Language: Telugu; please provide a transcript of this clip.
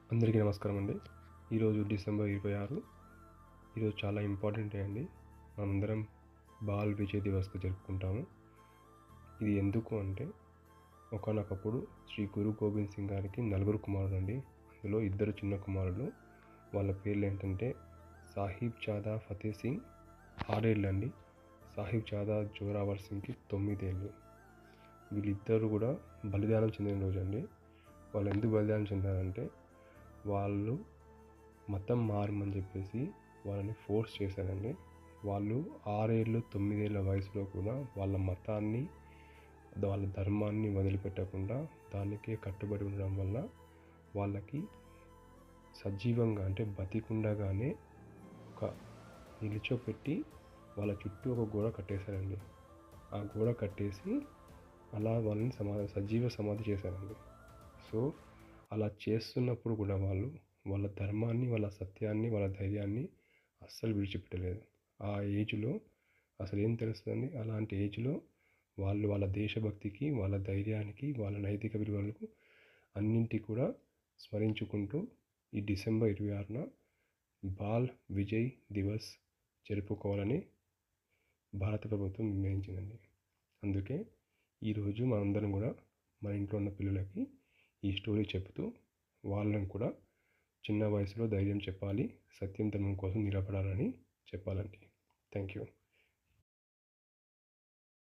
అందరికీ నమస్కారం అండి. ఈరోజు డిసెంబర్ 26. ఈరోజు చాలా ఇంపార్టెంట్ డే అండి. మనందరం బాల్ విజయ్ దివస్‌గా జరుపుకుంటాము. ఇది ఎందుకు అంటే ఒకానొకప్పుడు శ్రీ గురు గోబింద్ సింగ్ గారికి నలుగురు కుమారులండి. అందులో ఇద్దరు చిన్న కుమారులు. వాళ్ళ పేర్లేంటంటే సాహిబ్ జాదా ఫతే సింగ్ 6 ఏళ్ళండి. సాహిబ్ జాదా జోరావర్ సింగ్‌కి 9 ఏళ్ళు. వీళ్ళిద్దరూ కూడా బలిదానం చెందిన రోజండి. వాళ్ళు ఎందుకు బలిదానం చెందారంటే వాళ్ళు మతం మారమని చెప్పేసి వాళ్ళని ఫోర్స్ చేశారండి. వాళ్ళు 6 ఏళ్ళు 9 ఏళ్ళ వయసులో కూడా వాళ్ళ మతాన్ని, వాళ్ళ ధర్మాన్ని వదిలిపెట్టకుండా దానికే కట్టుబడి ఉండడం వల్ల వాళ్ళకి సజీవంగా అంటే బతికుండగానే ఒక నిల్చోపెట్టి వాళ్ళ చుట్టూ ఒక గోడ కట్టేశారండి. ఆ గోడ కట్టేసి అలా వాళ్ళని సజీవ సమాధి చేశారండి. సో అలా చేస్తున్నప్పుడు కూడా వాళ్ళు వాళ్ళ ధర్మాన్ని, వాళ్ళ సత్యాన్ని, వాళ్ళ ధైర్యాన్ని అస్సలు విడిచిపెట్టలేదు. ఆ ఏజ్‌లో అసలేం తెలుస్తదండి? అలాంటి ఏజ్‌లో వాళ్ళు వాళ్ళ దేశభక్తికి, వాళ్ళ ధైర్యానికి, వాళ్ళ నైతిక విలువలకు అన్నింటికి కూడా స్మరించుకుంటూ ఈ డిసెంబర్ 26న బాల్ విజయ్ దివస్ జరుపుకోవాలని భారత ప్రభుత్వం నిర్ణయించిందండి. అందుకే ఈరోజు మనందరం కూడా మన ఇంట్లో ఉన్న పిల్లలకి ఈ స్టోరీ చెప్తూ వాళ్ళని కూడా చిన్న వయసులో ధైర్యం చెప్పాలి, సత్యం ధర్మం కోసం నిలబడాలని చెప్పాలండి. Thank you.